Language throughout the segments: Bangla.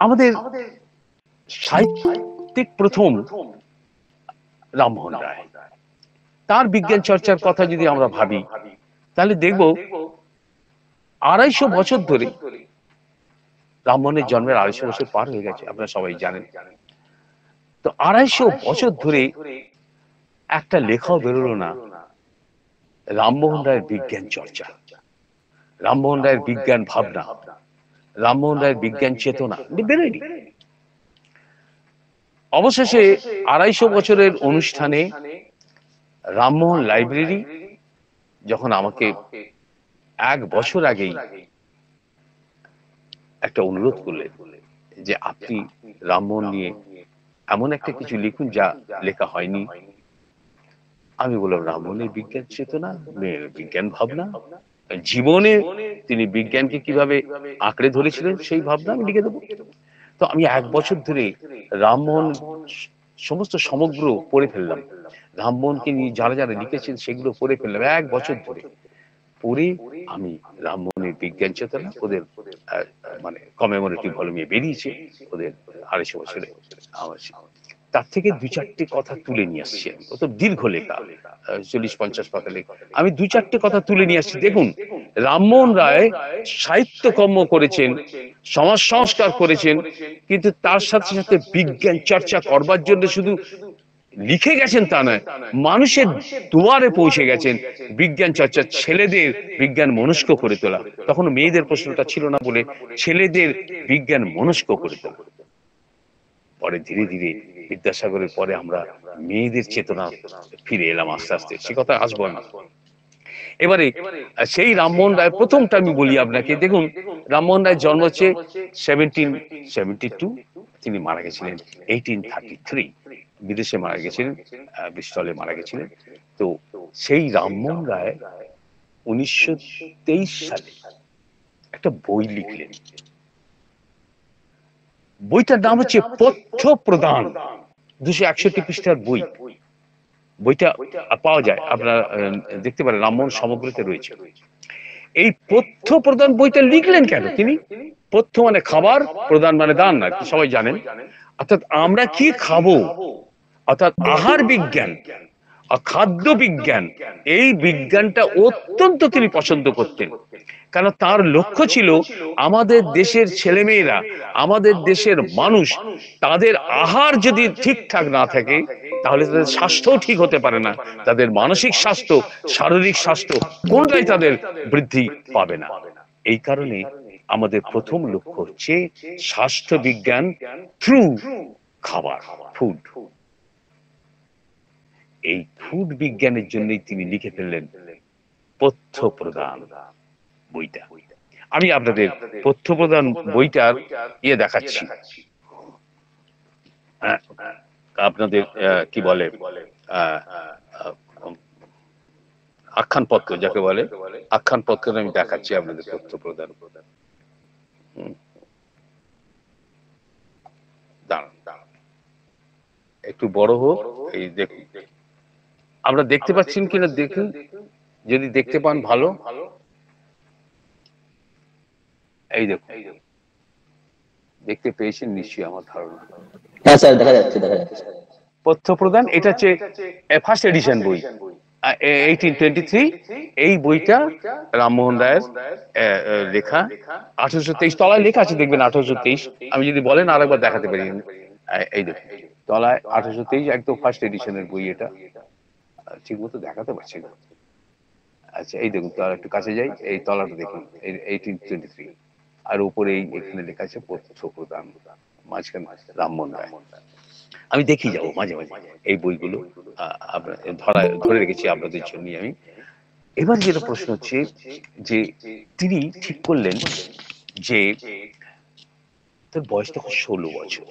আমাদের সাহিত্যিক প্রথম রামমোহন রায়, তার বিজ্ঞান চর্চার কথা যদি আমরা ভাবি তাহলে দেখব 250 বছর ধরে, রামমোহনের জন্মের 250 বছর পার হয়ে গেছে, আপনারা সবাই জানেন। তো 250 বছর ধরে একটা লেখাও বেরোলো না রামমোহন রায়ের বিজ্ঞান চর্চা, রামমোহন রায়ের বিজ্ঞান ভাবনা, রামমোহন রায়ের বিজ্ঞান চেতনা বেরোয়নি। অবশেষে 250 বছরের অনুষ্ঠানে রামমোহন লাইব্রেরি যখন আমাকে 1 বছর আগেই একটা অনুরোধ করলেন যে আপনি রামমোহন নিয়ে এমন একটা কিছু লিখুন যা লেখা হয়নি, আমি বললাম রামমোহনের বিজ্ঞান চেতনা, বিজ্ঞান ভাবনা, জীবনে তিনি বিজ্ঞানকে কিভাবে আঁকড়ে ধরেছিলেন সেই ভাবনা আমি লিখে দেবো। তো আমি 1 বছর ধরে রামমোহন সমস্ত সমগ্র পড়ে ফেললাম, রামমোহনকে নিয়ে যারা যারা লিখেছেন সেগুলো পড়ে ফেললাম 1 বছর ধরে। পড়ে আমি রামমোহনের বিজ্ঞান চেতনা, ওদের মানে কমেমোরেটিভ ভলিউমে বেরিয়েছে ওদের 250 বছরে, আমার তার থেকে 2-4টে কথা তুলে নিয়ে আসছি। ও তো দীর্ঘ লেখা, 40-50 পাতা লেখা, আমি 2-4টে কথা তুলে নিয়ে আসছি। দেখুন, রামমোহন রায় সাহিত্যকর্ম করেছেন, সমাজ সংস্কার করেছেন, কিন্তু তার সাথে সাথে বিজ্ঞান চর্চা করবার জন্য শুধু লিখে গেছেন তা নয়, মানুষের দুয়ারে পৌঁছে গেছেন বিজ্ঞান চর্চা, ছেলেদের বিজ্ঞান মনস্ক করে তোলা। তখন মেয়েদের প্রশ্নটা ছিল না বলে ছেলেদের বিজ্ঞান মনস্ক করে তোলা। পরে ধীরে ধীরে বিদ্যাসাগরের পরে আমরা মেয়েদের চেতনা ফিরে এলাম আস্তে আস্তে, সে কথা আসবো না। এবারে সেই রামমোহন রায় প্রথমটা আমি বলি আপনাকে। দেখুন, রামমোহন রায়ের জন্ম হচ্ছে 1772, তিনি মারা গেছিলেন 1833, বিদেশে মারা গেছিলেন, ব্রিস্টলে মারা গেছিলেন। তো সেই রামমোহন রায় 1923 সালে একটা বই লিখলেন, বইটার নাম হচ্ছে পথ্য প্রদান, 261 পৃষ্ঠার বই। বইটা পাওয়া যায়, আপনারা দেখতে পারেন, রামমোহন সমগ্রতে রয়েছে। এই পথ্য প্রদান বইটা লিখলেন কেন তিনি? পথ্য মানে খাবার, প্রদান মানে দান, আর কি সবাই জানেন। অর্থাৎ আমরা কি খাবো, অর্থাৎ আহার বিজ্ঞান, খাদ্য বিজ্ঞান, এই বিজ্ঞানটা অত্যন্ত তিনি পছন্দ করতেন। কারণ তার লক্ষ্য ছিল আমাদের দেশের ছেলেমেয়েরা, আমাদের দেশের মানুষ, তাদের আহার যদি ঠিকঠাক না থাকে তাহলে তাদের স্বাস্থ্যও ঠিক হতে পারে না, তাদের মানসিক স্বাস্থ্য, শারীরিক স্বাস্থ্য কোনটাই তাদের বৃদ্ধি পাবে না। এই কারণে আমাদের প্রথম লক্ষ্য হচ্ছে স্বাস্থ্য বিজ্ঞান থ্রু খাবার, ফুড। এই ফুড বিজ্ঞানের জন্যই তিনি লিখে ফেললেন পথ্য প্রদান বইটা। আমি আপনাদের পথ্য প্রদান বইটার দেখাচ্ছি, আপনাদের কি বলে আখ্যান পত্র যাকে বলে, আখ্যান পত্র আমি দেখাচ্ছি আপনাদের পথ্য প্রদান। একটু বড় হোক, এই দেখুন, আমরা দেখতে পাচ্ছেন কিনা দেখুন, যদি দেখতে পান ভালো। এই দেখুন, দেখতে পেয়েছেন নিশ্চয়ই আমার ধারণা। হ্যাঁ স্যার, দেখা যাচ্ছে, দেখা যাচ্ছে। পথ্য প্রদান, এটা হচ্ছে ফার্স্ট এডিশন বই, 1823। এই বইটা রামমোহন রায়ের লেখা, 1823 তলায় লেখা আছে, দেখবেন 1823। আমি যদি বলেন আরেকবার দেখাতে পারি। এই দেখুন তলায় 1823, একদম ফার্স্ট এডিশনের বই এটা, ঠিক মতো দেখাতে পারছি না। আচ্ছা, এই দেখুন, তো আর একটু কাছে যাই, এই তলাটা দেখুন, 1823, আর উপরে এখানে লেখা আছে পথ্য প্রদান, মাঝখানে রামমোহন রায়। আমি দেখি যাবো মাঝে মাঝে এই বইগুলো, ধরে রেখেছি আপনাদের জন্য আমি। এবার যেটা প্রশ্ন হচ্ছে যে তিনি ঠিক করলেন যে তার বয়স তখন 16 বছর,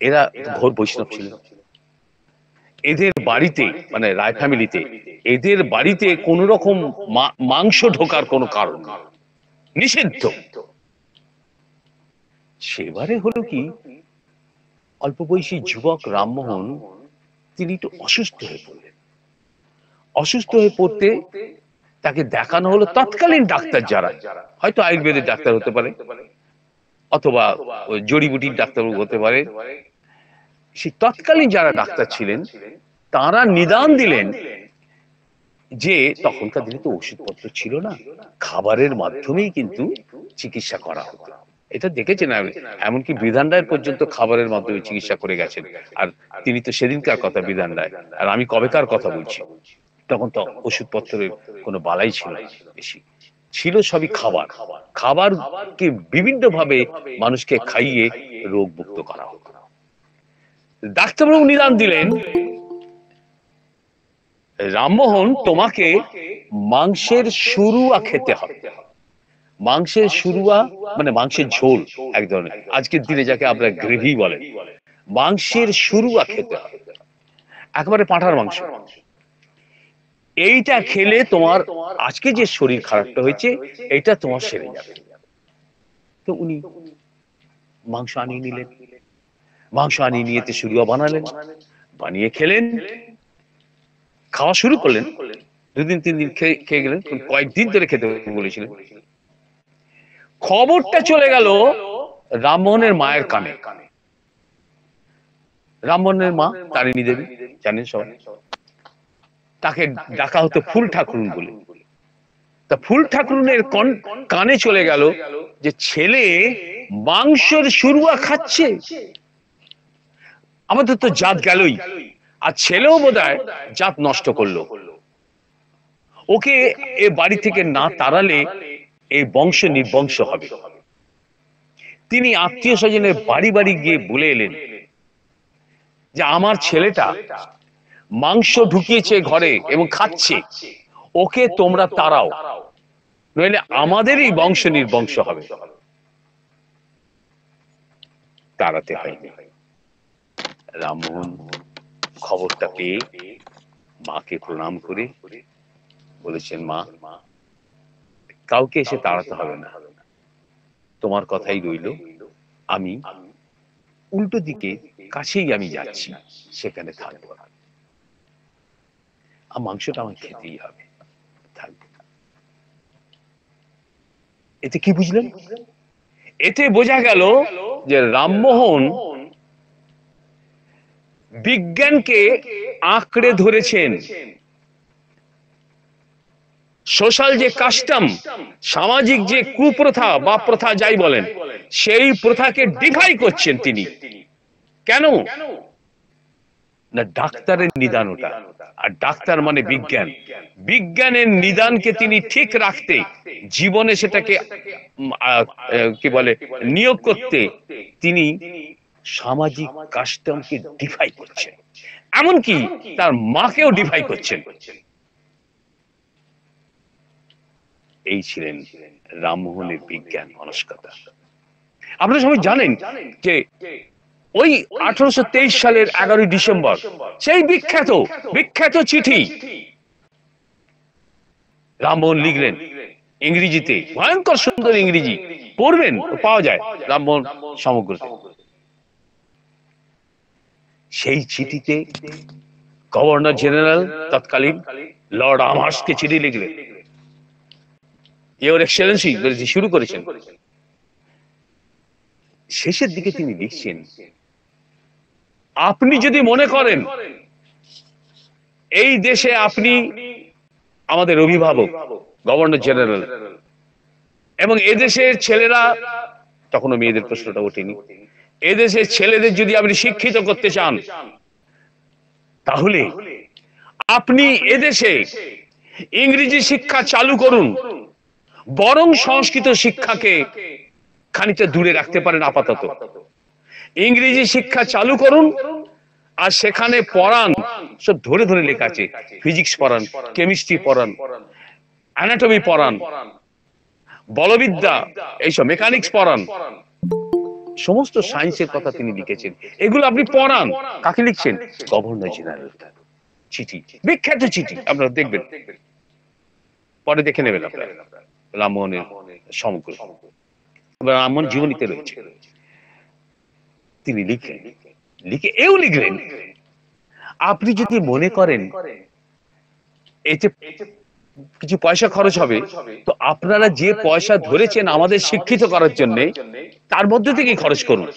এরা ঘোর বৈষ্ণব ছিল, এদের বাড়িতে মানে রায় ফ্যামিলিতে, এদের বাড়িতে কোন রকম মাংস ঢোকার কোনো কারণ নেই, নিষিদ্ধ। সেবারে হলো কি, অল্প বয়সী যুবক রামমোহন তিনি একটু অসুস্থ হয়ে পড়লেন। অসুস্থ হয়ে পড়তে তাকে দেখানো হলো তৎকালীন ডাক্তার, যারা হয়তো আয়ুর্বেদের ডাক্তার হতে পারে, অথবা ওই জড়িবুটির ডাক্তারবাবু হতে পারে। সেই তৎকালীন যারা ডাক্তার ছিলেন তারা নিদান দিলেন যে তখনকার দিনে তো ওষুধপত্র ছিল না, খাবারের মাধ্যমেই কিন্তু চিকিৎসা করা হতো। এটা দেখেছেন, এমনকি বিধান রায় পর্যন্ত খাবারের মাধ্যমে চিকিৎসা করে গেছেন। আর তিনি তো সেদিনকার কথা, বিধান রায়, আর আমি কবেকার কথা বলছি। তখন তো ওষুধপত্রের কোনো বালাই ছিল না বেশি, ছিল সবই খাবার। খাবারকে বিভিন্ন ভাবে মানুষকে খাইয়ে রোগ মুক্ত করা হতো। ডাক্তারবাবু নিদান দিলেন, রামমোহন, তোমাকে মাংসের শুরুয়া খেতে হবে। মাংসের শুরুয়া মানে মাংসের ঝোল এক ধরনের, আজকের দিনে যাকে আমরা গ্রেভি বলেন, মাংসের শুরুয়া খেতে হবে, একেবারে পাঁঠার মাংস। এইটা খেলে তোমার আজকে যে শরীর খারাপটা হয়েছে এটা তোমার সেরে যাবে। তো উনি মাংস আনিয়ে নিলেন, মাংস আনিয়ে নিয়ে শুরুয়া বানালেন, বানিয়ে খেলেন, খাওয়া শুরু করলেন। 2 দিন 3 দিন খেয়ে গেলেন, কয়েকদিন ধরে খেতে বলেছিলেন। খবরটা চলে গেল রামমোহনের মায়ের কানে। রামমোহনের মা তারিণী দেবী, জানেন সবাই, তাকে ডাকা হতো ফুল ঠাকুরুন বলে। তা ফুল ঠাকুরুনের কানে চলে গেল যে ছেলে মাংসের শুরুয়া খাচ্ছে, আমাদের তো জাত গেলই, আর ছেলেও বোধহয় জাত নষ্ট করলো। ওকে এ বাড়ি থেকে না তাড়ালে এই বংশ নির্বংশ হবে। তিনি আত্মীয় স্বজনের বাড়ি বাড়ি গিয়ে বলে এলেন যে আমার ছেলেটা মাংস ঢুকিয়েছে ঘরে এবং খাচ্ছে, ওকে তোমরা তাড়াও, নইলে আমাদেরই বংশ নির্বংশ হবে। তাড়াতে হয়নি। রামমোহন খবরটা পেয়ে মাকে প্রণাম করে বলেছেন, মা, কাউকে এসে তাড়াতে হবে না, তোমার কথাই রইল। আমি উল্টো দিকে কাছেই আমি যাচ্ছি, সেখানে থাকবো, আর মাংসটা আমার খেতেই হবে, থাকবে। এতে কি বুঝলেন? এতে বোঝা গেল যে রামমোহন বিজ্ঞানকে আঁকড়ে ধরেছেন। সোশ্যাল যে কাস্টম, সামাজিক যে কুপ্রথা বা প্রথা যাই বলেন, সেই প্রথাকে ডিফাই করছেন তিনি। কেন না, ডাক্তারের নিদান ওটা, আর ডাক্তার মানে বিজ্ঞান। বিজ্ঞানের নিদানকে তিনি ঠিক রাখতে, জীবনে সেটাকে কি বলে নিয়োগ করতে, তিনি সামাজিক কাস্টমকে ডিফাই করছেন, এমনকি তার মাকেও ডিফাই করছেন। এই ছিলেন রামমোহনের বিজ্ঞান মনস্কতা। আপনারা সবাই জানেন যে ওই 1823 সালের 11 ডিসেম্বর সেই বিখ্যাত চিঠি রামমোহন লিখলেন ইংরেজিতে, ভয়ঙ্কর সুন্দর ইংরেজি, পড়বেন, পাওয়া যায় রামমোহন সমগ্রতে। সেই চিঠিতে গভর্নর জেনারেল তৎকালীন লর্ড আমহার্স্টকে চিঠি লিখলেন, ইওর এক্সেলেন্সি শুরু করেছেন। শেষের দিকে তিনি লিখছেন, আপনি যদি মনে করেন এই দেশে আপনি আমাদের অভিভাবক গভর্নর জেনারেল, এবং এদেশের ছেলেরা, তখনও মেয়েদের প্রশ্নটা ওঠেনি, এদেশের ছেলেদের যদি আপনি শিক্ষিত করতে চান, তাহলে আপনি এদেশে ইংরেজি শিক্ষা চালু করুন, বরং সংস্কৃত শিক্ষাকে খানিকটা দূরে রাখতে পারেন আপাতত। ইংরেজি শিক্ষা চালু করুন, আর সেখানে পড়ান, সব ধরে ধরে লেখা আছে, ফিজিক্স পড়ান, কেমিস্ট্রি পড়ান, অ্যানাটমি পড়ান, বলবিদ্যা, এইসব মেকানিক্স পড়ান, সমস্ত সায়েন্সের কথা তিনি লিখেছেন। এগুলো আপনি পড়ান। কাকে লিখছেন? গভর্নর জেনারেল চিঠি, বিখ্যাত চিঠি, আপনারা দেখবেন, পরে দেখে নেবেন আপনারা, রামমোহনের সমগ্র, রামমোহন জীবনীতে রয়েছে। তিনি লিখলেন, লিখে এও লিখলেন, আপনি যদি মনে করেন এতে কিছু পয়সা খরচ হবে, তো আপনারা যে পয়সা ধরেছেন আমাদের শিক্ষিত করার জন্য, তার মধ্যে থেকেই খরচ করুন।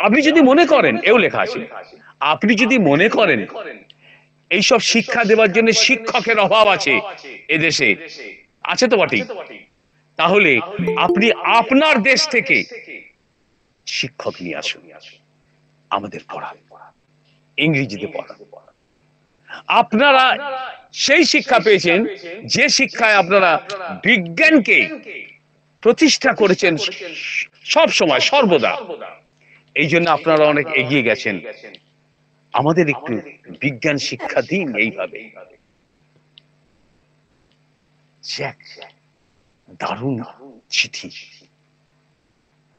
আপনি যদি মনে করেন, এও লেখা আছে, আপনি যদি মনে করেন এইসব শিক্ষা দেওয়ার জন্য শিক্ষকের অভাব আছে এদেশে, আছে তো বটেই, তাহলে আপনি আপনার দেশ থেকে শিক্ষক নিয়ে আসুন, আমাদের পড়ান, ইংরেজিতে পড়ান। আপনারা সেই শিক্ষা পেয়েছেন যে শিক্ষায় আপনারা বিজ্ঞানকে প্রতিষ্ঠা করেছেন সব সময় সর্বদা, এই জন্য আপনারা অনেক এগিয়ে গেছেন। আমাদের একটু বিজ্ঞান শিক্ষা দিন। এইভাবে দারুণ চিঠি,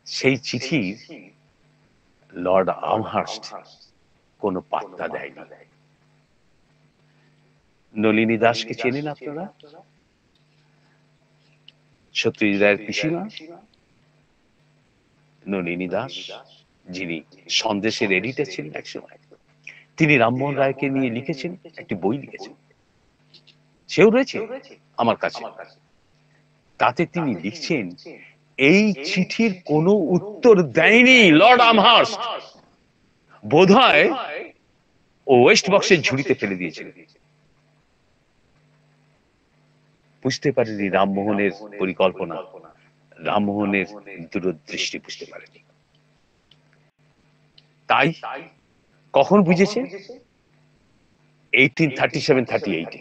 সেই চিঠি লর্ড আমহার্স্ট কোনো পাত্তা দেয়নি। নলিনী দাসকে চেনেন আপনারা? সত্যজিৎ রায়ের পিসিমা নলিনী দাস, যিনি সন্দেশের এডিটর ছিলেন একসময়, তিনি রামমোহন রায়কে নিয়ে লিখেছেন, একটি বই লিখেছেন, সেও রয়েছে আমার কাছে। তাতে তিনি লিখছেন, এই চিঠির কোনো উত্তর দেয়নি লর্ড আমহার্স্ট, বোধহয় ও ওয়েস্ট বক্সের ঝুড়িতে ফেলে দিয়েছিলেন। বুঝতে পারেনি রামমোহনের পরিকল্পনা, রামমোহনের দূরদৃষ্টি বুঝতে পারেনি। তাই কখন বুঝেছে? 1837-38।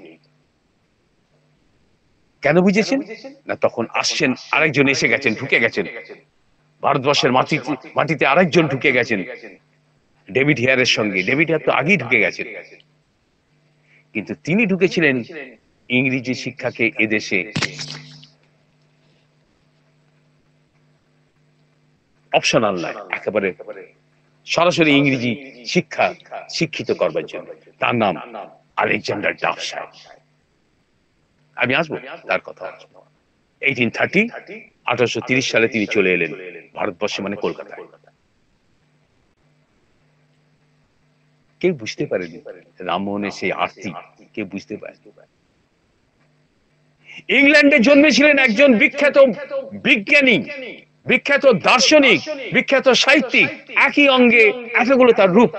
কেন বুঝেছেন না? তখন আসছেন আরেকজন, এসে গেছেন, ঢুকে গেছেন ভারতবর্ষের মাটিতে আরেকজন ঢুকে গেছেন ডেভিড হেয়ারের সঙ্গে। ডেভিড হেয়ার তো আগেই ঢুকে গেছেন, কিন্তু তিনি ঢুকেছিলেন ইংরেজি শিক্ষাকে এদেশে অপশনাল নয়, একেবারে সরাসরি ইংরেজি শিক্ষা শিক্ষিত করবার জন্য। তার নাম আলেকজান্ডার ডাফ সাহেব। আমি আসবো তার কথা। 1830 সালে তিনি চলে এলেন ভারতবর্ষে, মানে কলকাতায়। কেউ বুঝতে পারেনি রামমোহনের সেই আরতি, কেউ বুঝতে পারেনি। ইংল্যান্ডে জন্মেছিলেন একজন বিখ্যাত বিজ্ঞানী, বিখ্যাত দার্শনিক, বিখ্যাত সাহিত্যিক, একই অঙ্গে এতগুলো তার রূপ।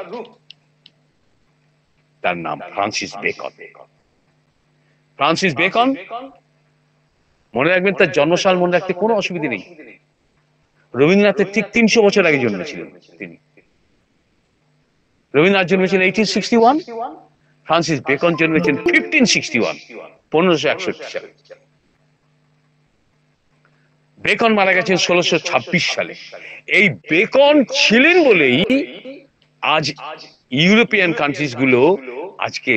তার নাম ফ্রান্সিস বেকন। ফ্রান্সিস বেকন, মনে রাখবেন তার জন্মসাল মনে রাখতে কোনো অসুবিধা নেই। রবীন্দ্রনাথের ঠিক 300 বছর আগে জন্মেছিলেন তিনি। রবীন্দ্রনাথ জন্মেছিলেন 1861, ফ্রান্সিস বেকন জন্মেছেন 1561, 1561 সালে। বেকন মারা গেছেন 1626 সালে। এই বেকন ছিলেন বলেই আজ ইউরোপিয়ান কান্ট্রিজ গুলো আজকে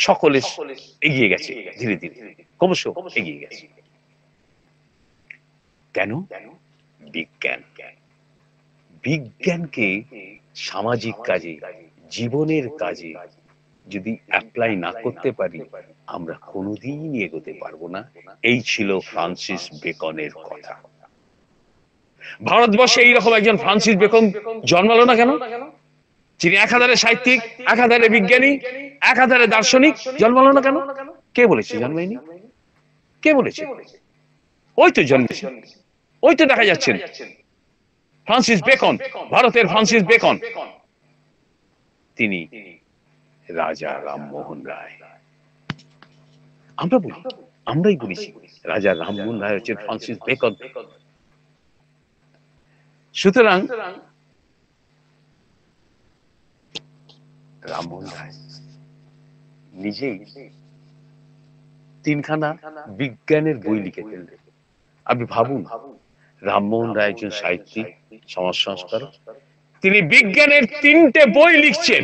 সকলে এগিয়ে গেছে, ধীরে ধীরে ক্রমশ এগিয়ে গেছে। কেন? বিজ্ঞান। বিজ্ঞানকে সামাজিক কাজে, জীবনের কাজে যদি অ্যাপ্লাই না করতে পারি, আমরা কোনোদিন এগোতে পারবো না। এই ছিল ফ্রান্সিস বেকনের কথা। ভারতবর্ষে এইরকম একজন ফ্রান্সিস বেকন জন্মালো না কেন? যিনি একাধারে সাহিত্যিক, একাধারে বিজ্ঞানী, একাধারে দার্শনিক, জন্মালো না কেন? কে বলেছে জন্মায়নি? কে বলেছে? ওই তো জন্মেছে, ওই তো দেখা যাচ্ছেন ফ্রান্সিস বেকন, ভারতের ফ্রান্সিস বেকন। তিনি রাজা রামমোহন রায়। আমরাই বলেছি রাজা রামমোহন রায় হচ্ছেন ফ্রান্সিস বেকন। সুতরাং রামমোহন রায় নিজেই 3খানা বিজ্ঞানের বই লিখে ফেললেন। আপনি ভাবুন, রামমোহন রায় একজন সাহিত্যিক, সমাজ সংস্কারক, তিনি বিজ্ঞানের 3টে বই লিখছেন।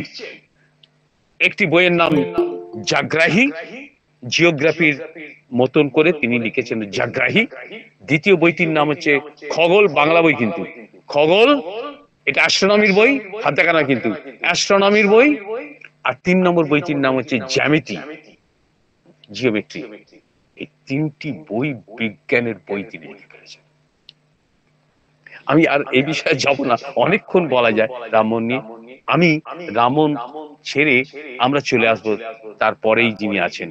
একটি বইয়ের নাম জাগ্রাহী, জিওগ্রাফির মতন করে তিনি লিখেছেন জাগ্রাহী। দ্বিতীয় বইটির নাম হচ্ছে খগোল, বাংলা বই কিন্তু খগোল, এটা অ্যাস্ট্রোনমির বই, হাত দেখা না কিন্তু অ্যাস্ট্রোনমির বই। আর 3 নম্বর বইটির নাম হচ্ছে জ্যামিতি, জিওমেট্রি। এই 3টি বই বিজ্ঞানের বই তিনি লিখে ফেলেছেন। আমি আর এই বিষয়ে যাব না, অনেকক্ষণ বলা যায় রামমোহন নিয়ে। আমি রামমোহন ছেড়ে আমরা চলে আসবো তারপরেই যিনি আছেন